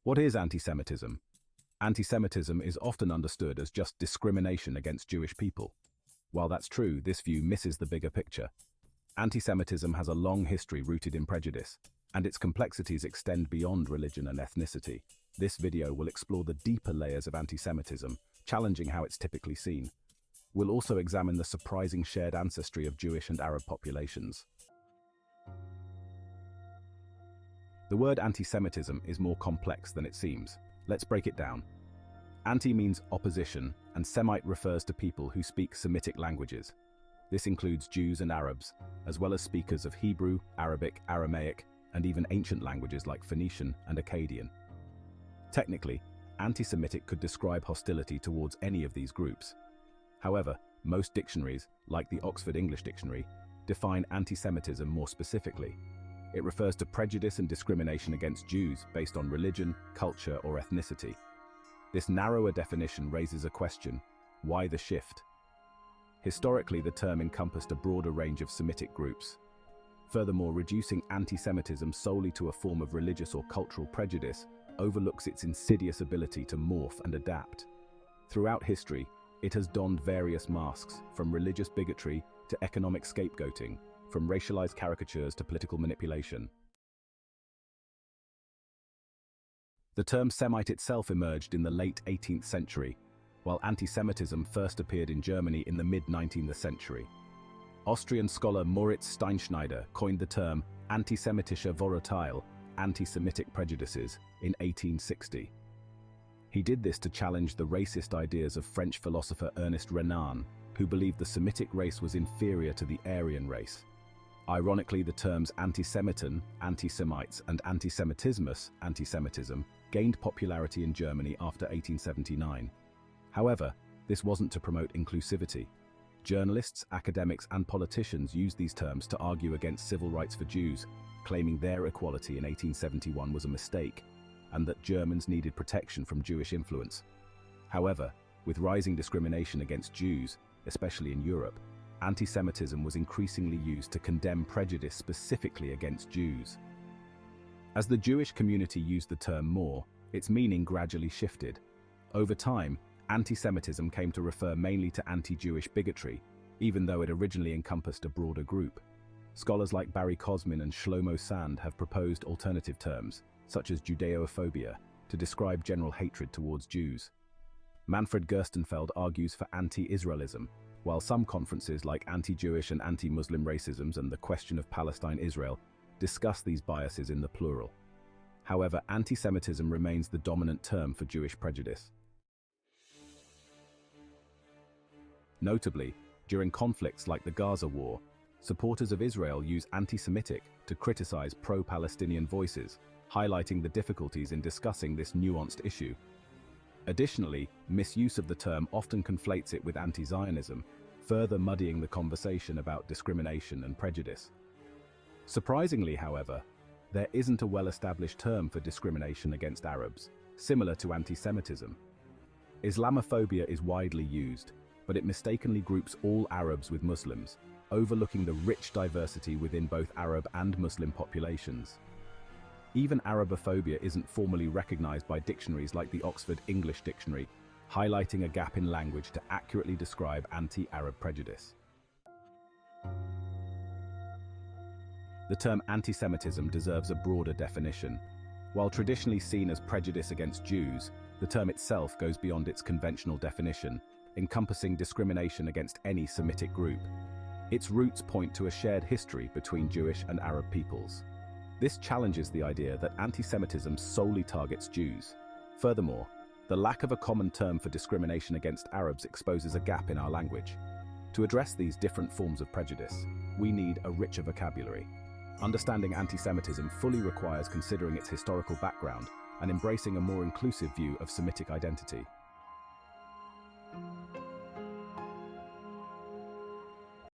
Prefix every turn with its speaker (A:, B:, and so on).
A: What is anti-Semitism? Anti-Semitism is often understood as just discrimination against Jewish people. While that's true, this view misses the bigger picture. Anti-Semitism has a long history rooted in prejudice, and its complexities extend beyond religion and ethnicity. This video will explore the deeper layers of anti-Semitism, challenging how it's typically seen. We'll also examine the surprising shared ancestry of Jewish and Arab populations. The word anti-Semitism is more complex than it seems. Let's break it down. Anti means opposition, and Semite refers to people who speak Semitic languages. This includes Jews and Arabs, as well as speakers of Hebrew, Arabic, Aramaic, and even ancient languages like Phoenician and Akkadian. Technically, anti-Semitic could describe hostility towards any of these groups. However, most dictionaries, like the Oxford English Dictionary, define anti-Semitism more specifically. It refers to prejudice and discrimination against Jews based on religion, culture, or ethnicity. This narrower definition raises a question: why the shift? Historically, the term encompassed a broader range of Semitic groups. Furthermore, reducing anti-Semitism solely to a form of religious or cultural prejudice overlooks its insidious ability to morph and adapt. Throughout history, it has donned various masks, from religious bigotry to economic scapegoating, from racialized caricatures to political manipulation. The term Semite itself emerged in the late 18th century, while anti-Semitism first appeared in Germany in the mid-19th century. Austrian scholar Moritz Steinschneider coined the term antisemitische Vorurteile, anti-Semitic prejudices, in 1860. He did this to challenge the racist ideas of French philosopher Ernest Renan, who believed the Semitic race was inferior to the Aryan race. Ironically, the terms anti-Semiton, anti-Semites, and antisemitismus, antisemitism, gained popularity in Germany after 1879. However, this wasn't to promote inclusivity. Journalists, academics, and politicians used these terms to argue against civil rights for Jews, claiming their equality in 1871 was a mistake, and that Germans needed protection from Jewish influence. However, with rising discrimination against Jews, especially in Europe, anti-Semitism was increasingly used to condemn prejudice specifically against Jews. As the Jewish community used the term more, its meaning gradually shifted. Over time, anti-Semitism came to refer mainly to anti-Jewish bigotry, even though it originally encompassed a broader group. Scholars like Barry Kosmin and Shlomo Sand have proposed alternative terms, such as Judeophobia, to describe general hatred towards Jews. Manfred Gerstenfeld argues for anti-Israelism, while some conferences like anti-Jewish and anti-Muslim racisms and the question of Palestine-Israel discuss these biases in the plural. However, anti-Semitism remains the dominant term for Jewish prejudice. Notably, during conflicts like the Gaza War, supporters of Israel use anti-Semitic to criticize pro-Palestinian voices, highlighting the difficulties in discussing this nuanced issue. Additionally, misuse of the term often conflates it with anti-Zionism, further muddying the conversation about discrimination and prejudice. Surprisingly, however, there isn't a well-established term for discrimination against Arabs, similar to anti-Semitism. Islamophobia is widely used, but it mistakenly groups all Arabs with Muslims, overlooking the rich diversity within both Arab and Muslim populations. Even Arabophobia isn't formally recognized by dictionaries like the Oxford English Dictionary, highlighting a gap in language to accurately describe anti-Arab prejudice. The term anti-Semitism deserves a broader definition. While traditionally seen as prejudice against Jews, the term itself goes beyond its conventional definition, encompassing discrimination against any Semitic group. Its roots point to a shared history between Jewish and Arab peoples. This challenges the idea that anti-Semitism solely targets Jews. Furthermore, the lack of a common term for discrimination against Arabs exposes a gap in our language. To address these different forms of prejudice, we need a richer vocabulary. Understanding anti-Semitism fully requires considering its historical background and embracing a more inclusive view of Semitic identity.